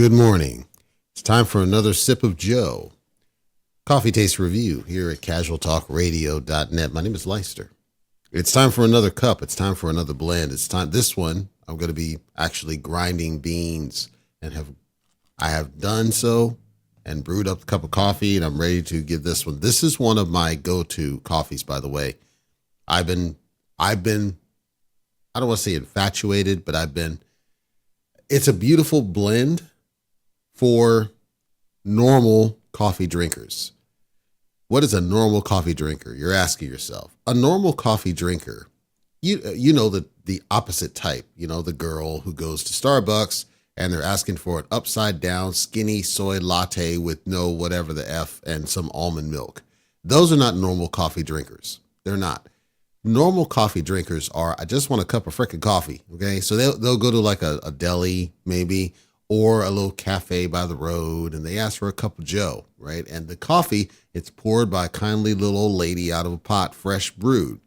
Good morning. It's time for another sip of Joe. Coffee Taste Review here at casualtalkradio.net. My name is Leister. It's time for another cup. It's time for another blend. It's time. This one, I'm going to be actually grinding beans and I have done so and brewed up a cup of coffee, and I'm ready to give this one. This is one of my go-to coffees, by the way. I've been, I don't want to say infatuated, but it's a beautiful blend for normal coffee drinkers. What is a normal coffee drinker? You're asking yourself. A normal coffee drinker, you know the opposite type, the girl who goes to Starbucks and they're asking for an upside down skinny soy latte with no whatever the F and some almond milk. Those are not normal coffee drinkers. They're not. Normal coffee drinkers are, I just want a cup of frickin' coffee. Okay. So they'll go to like a deli maybe, or a little cafe by the road, and they ask for a cup of Joe, right? And the coffee, it's poured by a kindly little old lady out of a pot, fresh brewed.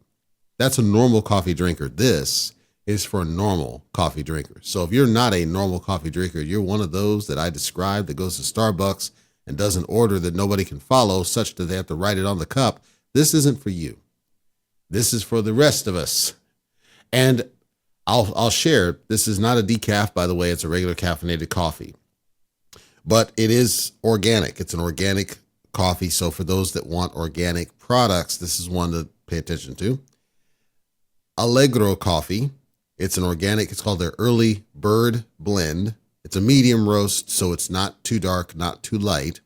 That's a normal coffee drinker. This is for normal coffee drinkers. So if you're not a normal coffee drinker, you're one of those that I described that goes to Starbucks and does an order that nobody can follow such that they have to write it on the cup. This isn't for you. This is for the rest of us. And I'll share, this is not a decaf, by the way. It's a regular caffeinated coffee, but it is organic. It's an organic coffee. So for those that want organic products, this is one to pay attention to. Allegro coffee. It's an organic, it's called their early bird blend. It's a medium roast, so it's not too dark, not too light.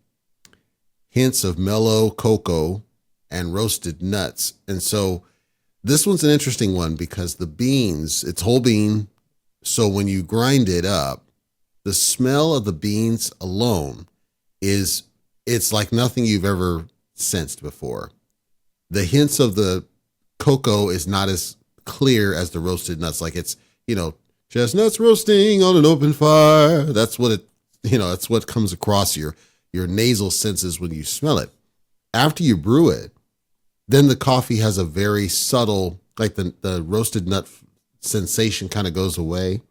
Hints of mellow cocoa and roasted nuts. And so this one's an interesting one because the beans, it's whole bean. So when you grind it up, the smell of the beans alone it's like nothing you've ever sensed before. The hints of the cocoa is not as clear as the roasted nuts. Like it's, chestnuts roasting on an open fire. That's what that's what comes across your nasal senses when you smell it. After you brew it, then the coffee has a very subtle, like the roasted nut sensation kind of goes away.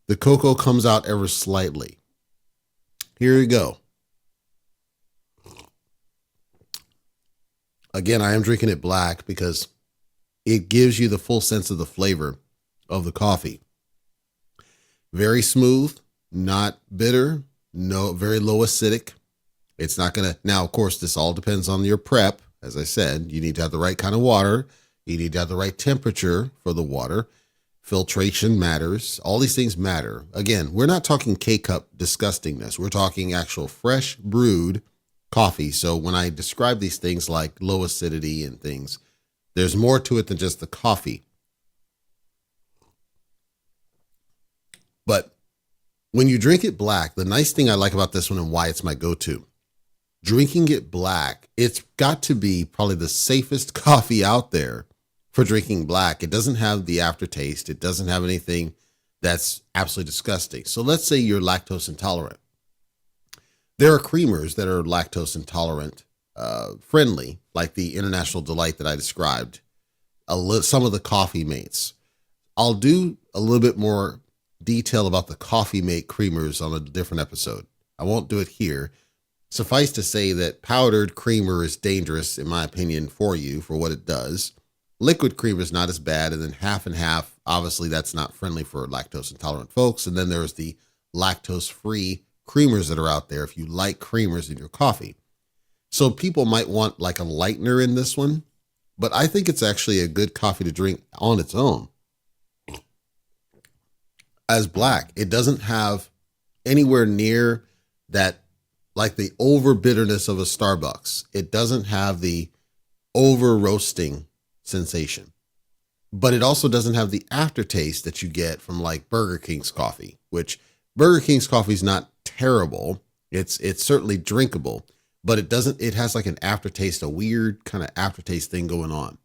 The cocoa comes out ever slightly. Here you go. Again, I am drinking it black because it gives you the full sense of the flavor of the coffee. Very smooth, not bitter, very low acidic. It's not going to, now, of course, this all depends on your prep. As I said, you need to have the right kind of water. You need to have the right temperature for the water. Filtration matters. All these things matter. Again, we're not talking K-cup disgustingness. We're talking actual fresh brewed coffee. So when I describe these things like low acidity and things, there's more to it than just the coffee. But when you drink it black, the nice thing I like about this one and why it's my go-to, drinking it black, it's got to be probably the safest coffee out there for drinking black. It doesn't have the aftertaste. It doesn't have anything that's absolutely disgusting. So let's say you're lactose intolerant. There are creamers that are lactose intolerant friendly, like the International Delight that I described, some of the Coffee Mates. I'll do a little bit more detail about the Coffee Mate creamers on a different episode. I won't do it here. Suffice to say that powdered creamer is dangerous, in my opinion, for you, for what it does. Liquid creamer is not as bad, and then half and half, obviously that's not friendly for lactose intolerant folks. And then there's the lactose-free creamers that are out there if you like creamers in your coffee. So people might want like a lightener in this one, but I think it's actually a good coffee to drink on its own. As black, it doesn't have anywhere near that, like the over bitterness of a Starbucks. It doesn't have the over roasting sensation, but it also doesn't have the aftertaste that you get from like Burger King's coffee, which Burger King's coffee is not terrible. It's certainly drinkable, but it has like an aftertaste, a weird kind of aftertaste thing going on.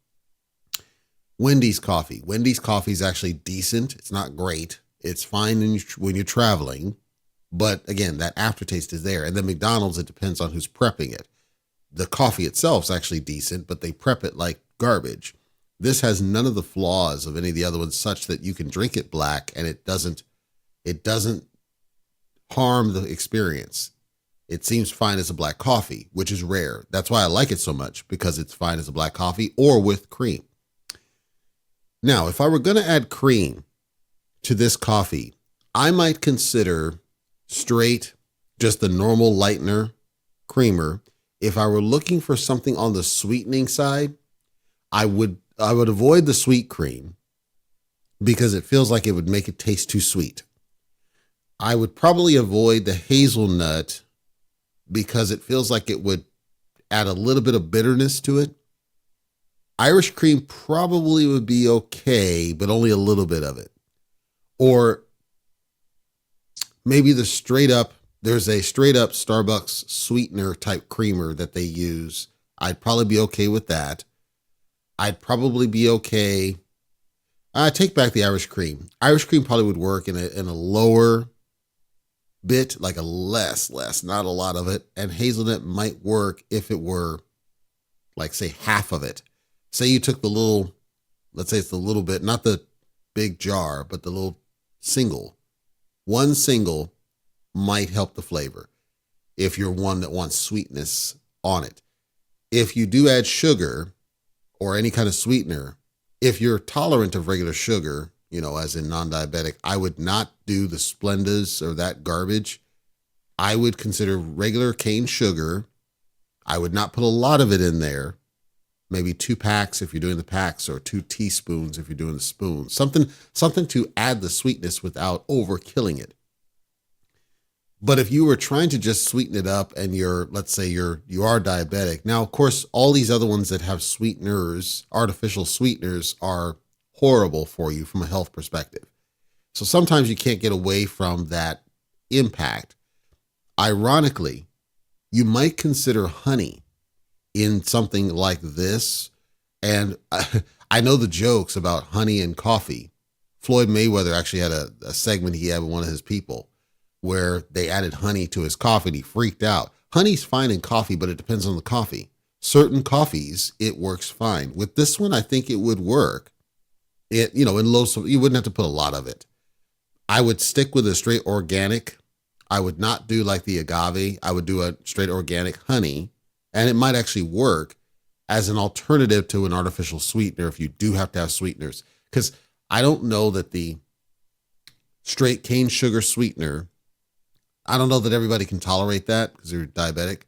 Wendy's coffee is actually decent. It's not great. It's fine when you're traveling. But again, that aftertaste is there. And then McDonald's, it depends on who's prepping it. The coffee itself is actually decent, but they prep it like garbage. This has none of the flaws of any of the other ones, such that you can drink it black and it doesn't harm the experience. It seems fine as a black coffee, which is rare. That's why I like it so much, because it's fine as a black coffee or with cream. Now, if I were going to add cream to this coffee, I might consider straight, just the normal lightener creamer. If I were looking for something on the sweetening side, I would avoid the sweet cream because it feels like it would make it taste too sweet. I would probably avoid the hazelnut because it feels like it would add a little bit of bitterness to it. Irish cream probably would be okay, but only a little bit of it. Or maybe there's a straight up Starbucks sweetener type creamer that they use. I'd probably be okay with that. I'd probably be okay. I take back the Irish cream. Irish cream probably would work in a lower bit, like a less, not a lot of it. And hazelnut might work if it were like, say, half of it. Say you took the little, let's say it's the little bit, not the big jar, but the little single. One single might help the flavor if you're one that wants sweetness on it. If you do add sugar or any kind of sweetener, if you're tolerant of regular sugar, as in non-diabetic, I would not do the Splendas or that garbage. I would consider regular cane sugar. I would not put a lot of it in there. Maybe 2 packs if you're doing the packs, or 2 teaspoons if you're doing the spoons. Something to add the sweetness without overkilling it. But if you were trying to just sweeten it up and let's say you are diabetic. Now, of course, all these other ones that have sweeteners, artificial sweeteners, are horrible for you from a health perspective. So sometimes you can't get away from that impact. Ironically, you might consider honey in something like this. And I know the jokes about honey and coffee. Floyd Mayweather actually had a segment he had with one of his people where they added honey to his coffee and he freaked out. Honey's fine in coffee, but it depends on the coffee. Certain coffees, it works fine. With this one, I think it would work. In low, you wouldn't have to put a lot of it. I would stick with a straight organic. I would not do like the agave. I would do a straight organic honey. And it might actually work as an alternative to an artificial sweetener if you do have to have sweeteners. Because I don't know that the straight cane sugar sweetener, I don't know that everybody can tolerate that because they're diabetic.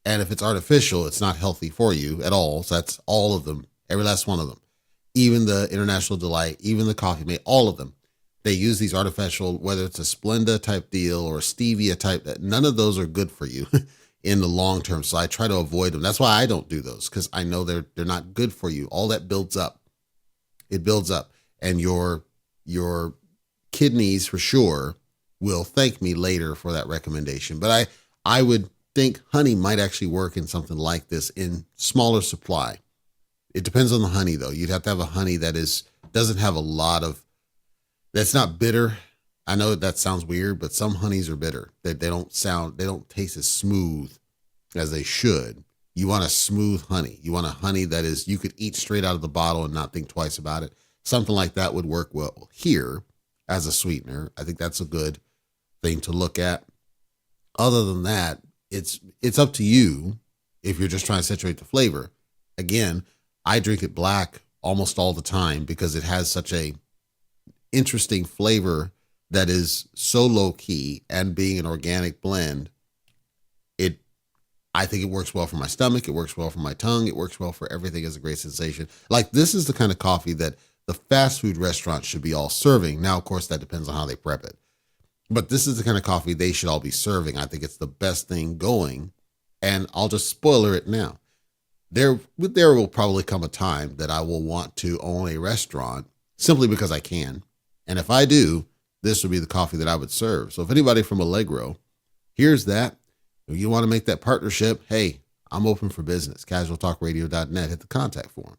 And if it's artificial, it's not healthy for you at all. So that's all of them, every last one of them. Even the International Delight, even the Coffee Mate, all of them. They use these artificial, whether it's a Splenda type deal or a stevia type, none of those are good for you in the long term. So I try to avoid them. That's why I don't do those, because I know they're not good for you. All that builds up. It builds up. And your kidneys for sure will thank me later for that recommendation. But I would think honey might actually work in something like this in smaller supply. It depends on the honey though. You'd have to have a honey that doesn't have a lot of, that's not bitter. I know that sounds weird, but some honeys are bitter. They don't taste as smooth as they should. You want a smooth honey. You want a honey that you could eat straight out of the bottle and not think twice about it. Something like that would work well here as a sweetener. I think that's a good thing to look at. Other than that, it's up to you if you're just trying to saturate the flavor. Again, I drink it black almost all the time because it has such a interesting flavor that is so low key, and being an organic blend, I think it works well for my stomach. It works well for my tongue. It works well for everything. As a great sensation. Like, this is the kind of coffee that the fast food restaurants should be all serving. Now, of course, that depends on how they prep it, but this is the kind of coffee they should all be serving. I think it's the best thing going, and I'll just spoiler it now. There will probably come a time that I will want to own a restaurant simply because I can. And if I do, this would be the coffee that I would serve. So if anybody from Allegro hears that, if you want to make that partnership, hey, I'm open for business. CasualTalkRadio.net, hit the contact form.